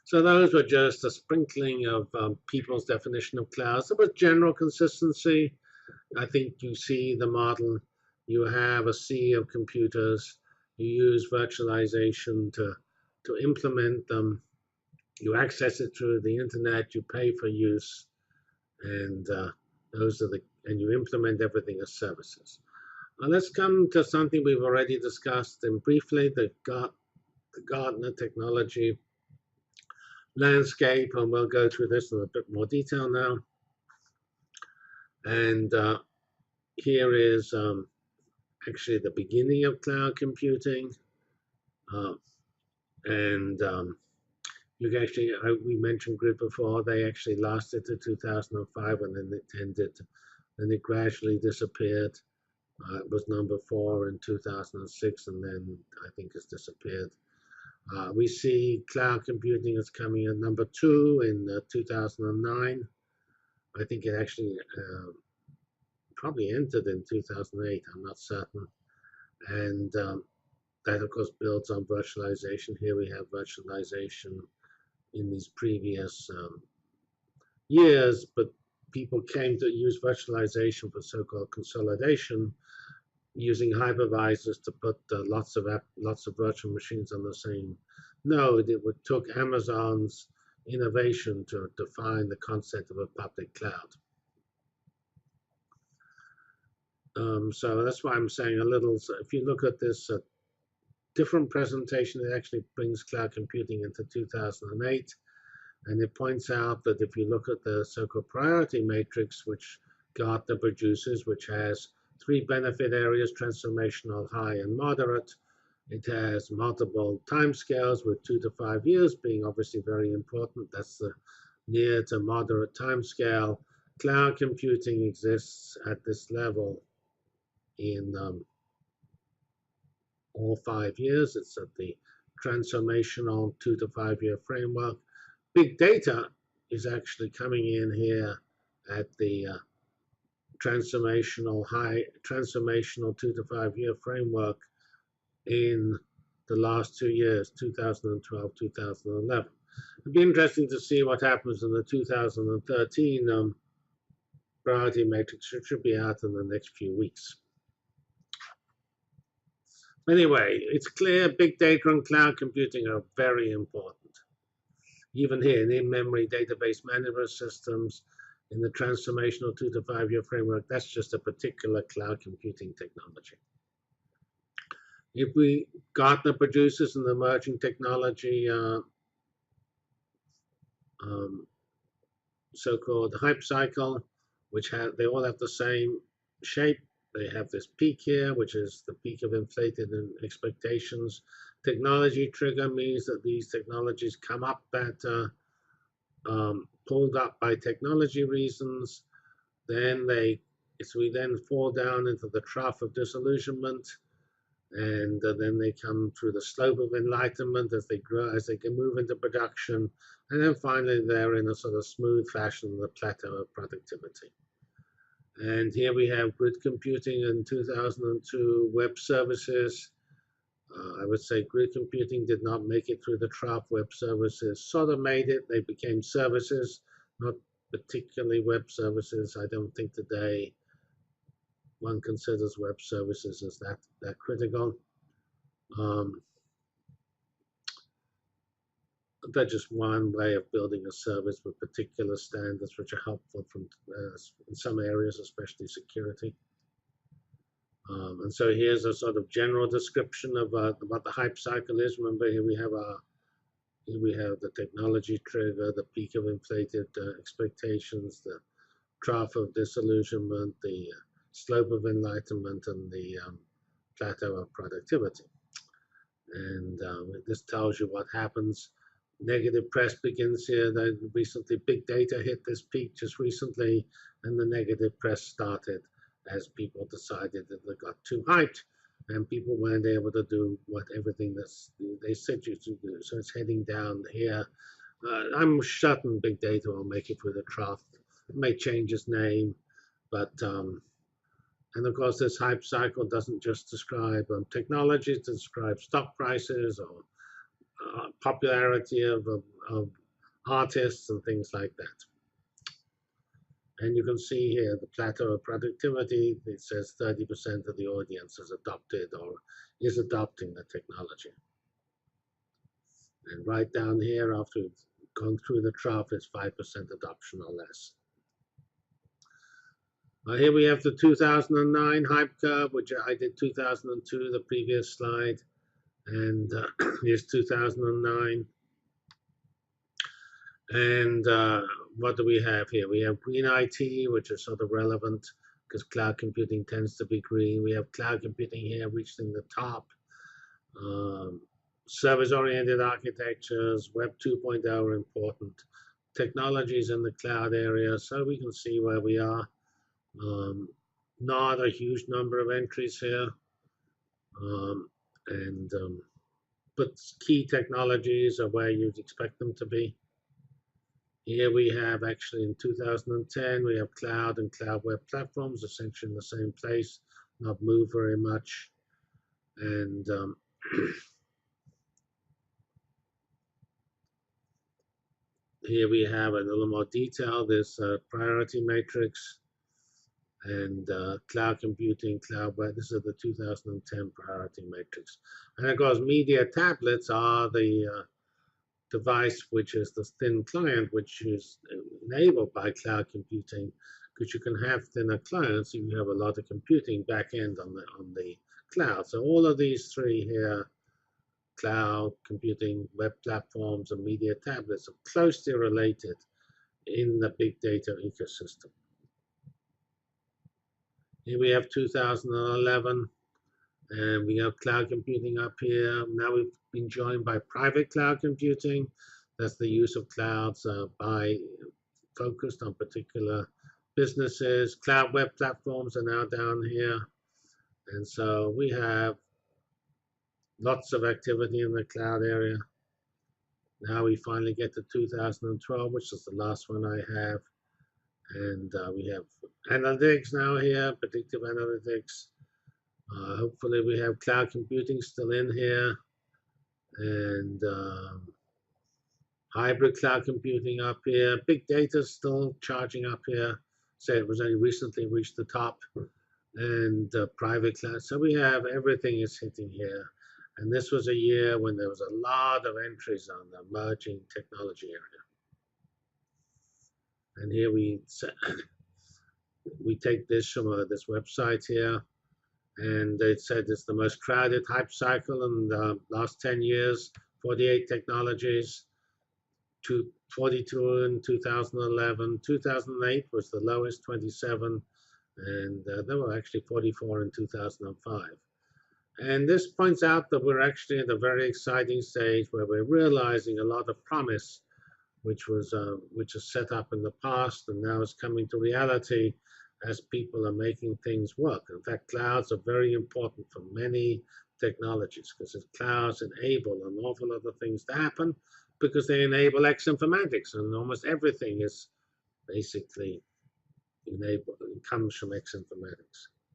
So those were just a sprinkling of people's definition of clouds. There was general consistency. I think you see the model. You have a sea of computers. You use virtualization to implement them. You access it through the internet. You pay for use, and and you implement everything as services. Let's come to something we've already discussed and briefly, the Gartner technology landscape, and we'll go through this in a bit more detail now. And here is actually the beginning of cloud computing. And you can actually, we mentioned grid before, they actually lasted to 2005 and then it ended, and it gradually disappeared. It was number 4 in 2006 and then I think it's disappeared. We see cloud computing is coming at number 2 in 2009. I think it actually probably entered in 2008, I'm not certain. And that, of course, builds on virtualization. Here we have virtualization in these previous years, but people came to use virtualization for so-called consolidation, using hypervisors to put lots of virtual machines on the same node. It took Amazon's innovation to define the concept of a public cloud. So that's why I'm saying a little, so if you look at this different presentation, it actually brings cloud computing into 2008. And it points out that if you look at the so-called priority matrix, which Gartner produces, which has 3 benefit areas, transformational, high, and moderate. It has multiple timescales with 2 to 5 years being obviously very important. That's the near to moderate timescale. Cloud computing exists at this level in all 5 years. It's at the transformational 2 to 5 year framework. Big data is actually coming in here at the transformational 2 to 5 year framework in the last 2 years, 2012, 2011. It'd be interesting to see what happens in the 2013 priority matrix, which should be out in the next few weeks. Anyway, it's clear big data and cloud computing are very important. Even here, in-memory database management systems, in the transformational 2 to 5 year framework, that's just a particular cloud computing technology. If Gartner produces an emerging technology, so-called hype cycle, which they all have the same shape. They have this peak here, which is the peak of inflated expectations. Technology trigger means that these technologies come up at pulled up by technology reasons. Then we then fall down into the trough of disillusionment, and then they come through the slope of enlightenment as they grow, as they can move into production, and then finally they're in a sort of smooth fashion, the plateau of productivity. And here we have grid computing in 2002, web services. I would say grid computing did not make it through the trough. Web services sort of made it. They became services, not particularly web services. I don't think today one considers web services as that critical. They're just one way of building a service with particular standards which are helpful in some areas, especially security. And so here's a sort of general description of what the hype cycle is. Remember, here we have the technology trigger, the peak of inflated expectations, the trough of disillusionment, the slope of enlightenment, and the plateau of productivity. And this tells you what happens. Negative press begins here. Recently, big data hit this peak just recently, and the negative press started as people decided that they got too hyped and people weren't able to do everything that they said you to do. So it's heading down here. I'm certain big data will make it through the trough. It may change its name, but and of course this hype cycle doesn't just describe technology, it describes stock prices or popularity of artists and things like that. And you can see here the plateau of productivity. It says 30% of the audience has adopted or is adopting the technology. And right down here, after we've gone through the trough, it's 5% adoption or less. Here we have the 2009 hype curve, which I did 2002, the previous slide. And here's 2009. And what do we have here? We have green IT, which is sort of relevant because cloud computing tends to be green. We have cloud computing here reaching the top. Service-oriented architectures, Web 2.0 are important. Technologies in the cloud area, so we can see where we are. Not a huge number of entries here. But key technologies are where you'd expect them to be. Here we have actually in 2010, we have cloud and cloud web platforms essentially in the same place, not moved very much. And here we have a little more detail. There's a priority matrix and cloud computing, cloud web. This is the 2010 priority matrix. And of course, media tablets are the device, which is the thin client, which is enabled by cloud computing, because you can have thinner clients if you have a lot of computing back end on the cloud. So all of these three here, cloud computing, web platforms, and media tablets, are closely related in the big data ecosystem. Here we have 2011. And we have cloud computing up here. Now we've been joined by private cloud computing. That's the use of clouds focused on particular businesses. Cloud web platforms are now down here. And so we have lots of activity in the cloud area. Now we finally get to 2012, which is the last one I have. And we have analytics now here, predictive analytics. Hopefully we have cloud computing still in here, and hybrid cloud computing up here. Big data still charging up here. Say it was only recently reached the top, and private cloud. So we have everything is hitting here. And this was a year when there was a lot of entries on the emerging technology area. And here we take this from this website here. And it said it's the most crowded hype cycle in the last 10 years, 48 technologies, 42 in 2011. 2008 was the lowest, 27, and there were actually 44 in 2005. And this points out that we're actually at a very exciting stage where we're realizing a lot of promise, which was set up in the past and now is coming to reality as people are making things work. In fact, clouds are very important for many technologies because clouds enable an awful lot of things to happen because they enable X-informatics, and almost everything is basically enabled, it comes from X-informatics.